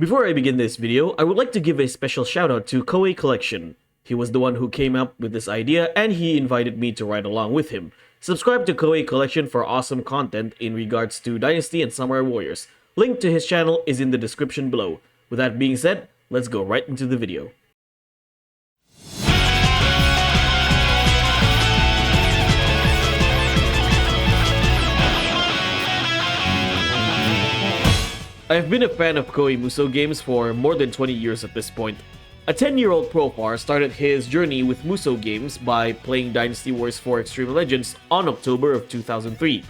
Before I begin this video, I would like to give a special shout out to Koei Collection. He was the one who came up with this idea and he invited me to ride along with him. Subscribe to Koei Collection for awesome content in regards to Dynasty and Samurai Warriors. Link to his channel is in the description below. With that being said, let's go right into the video. I have been a fan of Koei Musou games for more than 20 years at this point. A 10-year-old Profar started his journey with Musou games by playing Dynasty Warriors 4 Extreme Legends on October of 2003.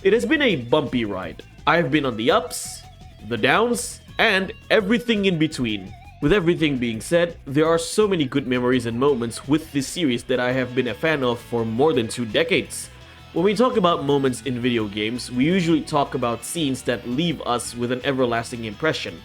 It has been a bumpy ride. I have been on the ups, the downs, and everything in between. With everything being said, there are so many good memories and moments with this series that I have been a fan of for more than 2 decades. When we talk about moments in video games, we usually talk about scenes that leave us with an everlasting impression.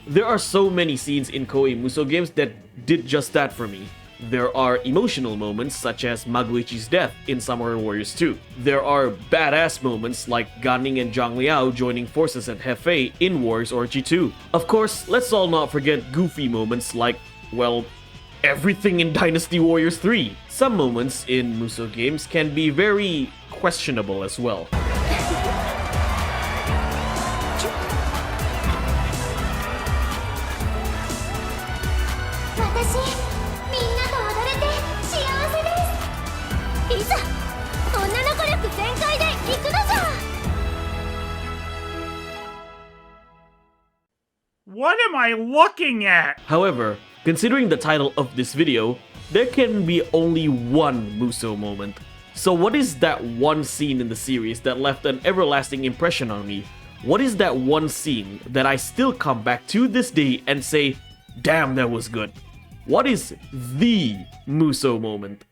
There are so many scenes in Koei Musou games that did just that for me. There are emotional moments such as Magoichi's death in Samurai Warriors 2. There are badass moments like Ganning and Zhang Liao joining forces at Hefei in Warriors Orgy 2. Of course, let's all not forget goofy moments like, well, everything in Dynasty Warriors 3. Some moments in Musou games can be very questionable as well. What am I looking at? However, considering the title of this video, there can be only one Musou moment. So what is that one scene in the series that left an everlasting impression on me? What is that one scene that I still come back to this day and say, damn, that was good? What is the Musou moment?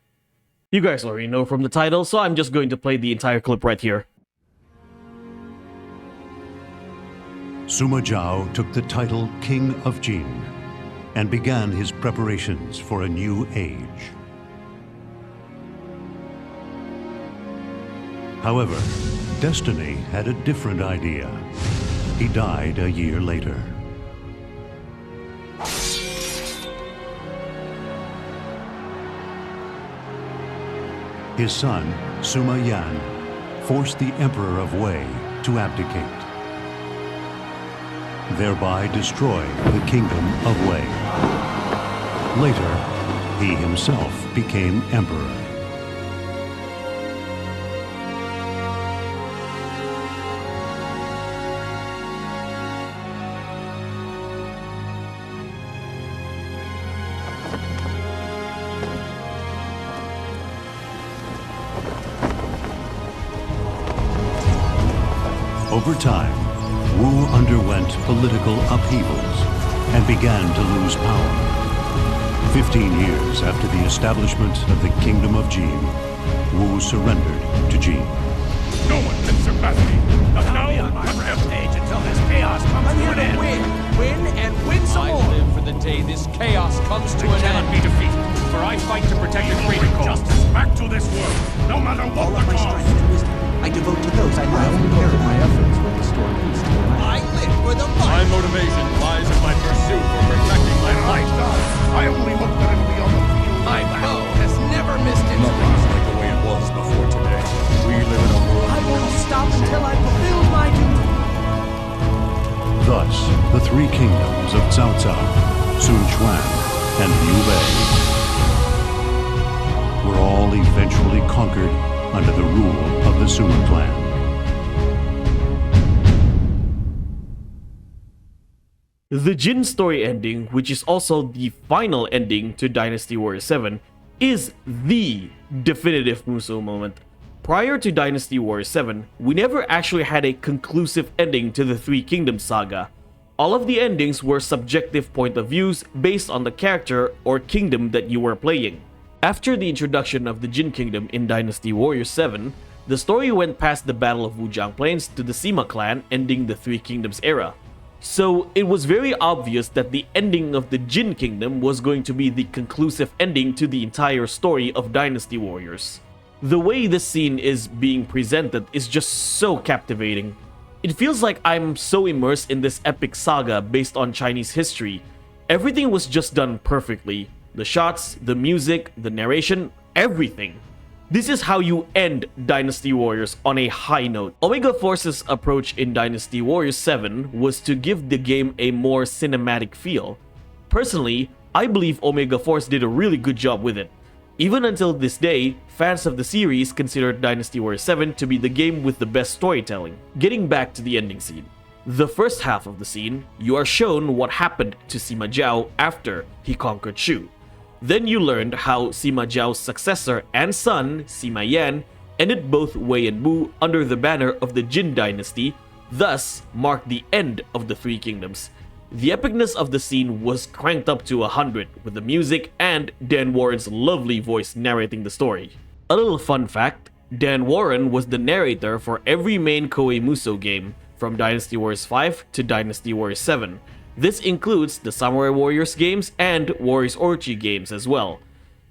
You guys already know from the title, so I'm just going to play the entire clip right here. Sima Zhao took the title King of Jin and began his preparations for a new age. However, destiny had a different idea. He died a year later. His son, Sima Yan, forced the Emperor of Wei to abdicate, thereby destroying the kingdom of Wei. Later, he himself became emperor. Over time, Wu underwent political upheavals and began to lose power. 15 years after the establishment of the Kingdom of Jin, Wu surrendered to Jin. No one can surpass me. Not now, not forever. Stage until this chaos comes to an end. Win some more. I live for the day this chaos comes to an Cannot end. be defeated, for I fight to protect the greater cause. Justice back to this world, no matter what All of the my cost. strength and wisdom I devote to those I love and care about. efforts will restore peace to the land. I live for the My fight. motivation lies in my pursuit for perfecting my life. I only hope that it will be on the field. My bow has never missed its Nothing's mark. like the way it was before today. We live in a world. I won't stop until I fulfill my duty. Thus, the three kingdoms of Cao Cao, Sun Quan, and Liu Bei were all eventually conquered under the rule of the Suma clan. The Jin story ending, which is also the final ending to Dynasty Warriors 7, is the definitive Musou moment. Prior to Dynasty Warriors 7, we never actually had a conclusive ending to the Three Kingdoms saga. All of the endings were subjective point of views based on the character or kingdom that you were playing. After the introduction of the Jin Kingdom in Dynasty Warriors 7, the story went past the Battle of Wujiang Plains to the Sima clan, ending the Three Kingdoms era. So it was very obvious that the ending of the Jin Kingdom was going to be the conclusive ending to the entire story of Dynasty Warriors. The way this scene is being presented is just so captivating. It feels like I'm so immersed in this epic saga based on Chinese history. Everything was just done perfectly. The shots, the music, the narration, everything. This is how you end Dynasty Warriors on a high note. Omega Force's approach in Dynasty Warriors 7 was to give the game a more cinematic feel. Personally, I believe Omega Force did a really good job with it. Even until this day, fans of the series consider Dynasty Warriors 7 to be the game with the best storytelling. Getting back to the ending scene. The first half of the scene, you are shown what happened to Sima Zhao after he conquered Shu. Then you learned how Sima Zhao's successor and son, Sima Yan, ended both Wei and Wu under the banner of the Jin dynasty, thus marked the end of the Three Kingdoms. The epicness of the scene was cranked up to 100 with the music and Dan Warren's lovely voice narrating the story. A little fun fact, Dan Warren was the narrator for every main Koei Musou game, from Dynasty Warriors 5 to Dynasty Warriors 7. This includes the Samurai Warriors games and Warriors Orochi games as well.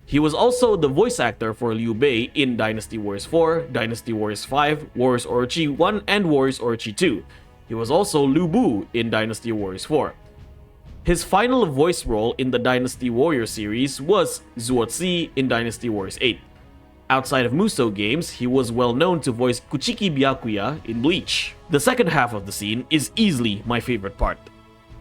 He was also the voice actor for Liu Bei in Dynasty Warriors 4, Dynasty Warriors 5, Warriors Orochi 1, and Warriors Orochi 2. He was also Lu Bu in Dynasty Warriors 4. His final voice role in the Dynasty Warriors series was Zuotzi in Dynasty Warriors 8. Outside of Musou games, he was well known to voice Kuchiki Byakuya in Bleach. The second half of the scene is easily my favorite part.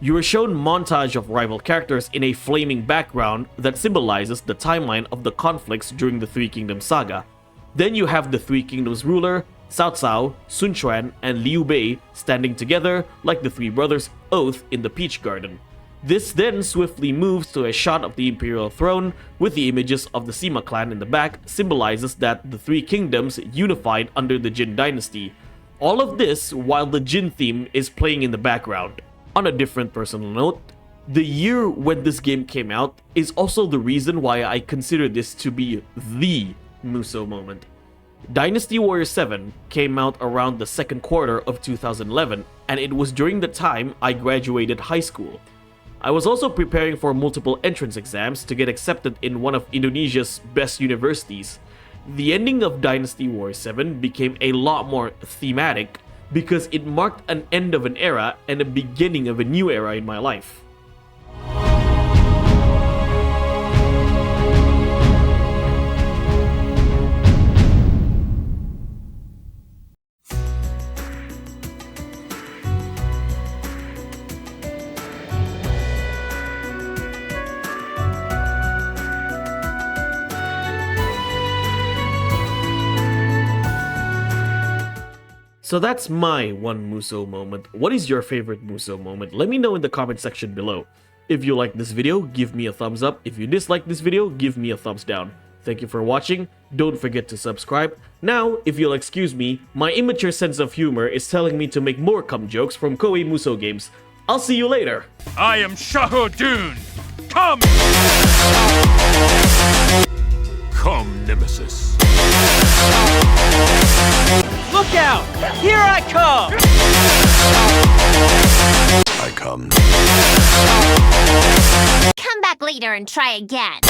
You are shown montage of rival characters in a flaming background that symbolizes the timeline of the conflicts during the Three Kingdoms saga. Then you have the Three Kingdoms ruler, Cao Cao, Sun Quan, and Liu Bei standing together like the three brothers' oath in the Peach Garden. This then swiftly moves to a shot of the Imperial throne with the images of the Sima clan in the back, symbolizes that the Three Kingdoms unified under the Jin dynasty. All of this while the Jin theme is playing in the background. On a different personal note, the year when this game came out is also the reason why I consider this to be the Musou moment. Dynasty Warriors 7 came out around the second quarter of 2011, and it was during the time I graduated high school. I was also preparing for multiple entrance exams to get accepted in one of Indonesia's best universities. The ending of Dynasty Warriors 7 became a lot more thematic because it marked an end of an era and a beginning of a new era in my life. So that's my one Musou moment. What is your favorite Musou moment? Let me know in the comment section below. If you like this video, give me a thumbs up. If you dislike this video, give me a thumbs down. Thank you for watching. Don't forget to subscribe. Now, if you'll excuse me, my immature sense of humor is telling me to make more cum jokes from Koei Musou games. I'll see you later. I am Shahudun. Come! Come, Nemesis. Look out! Here I come! I come. Come back later and try again.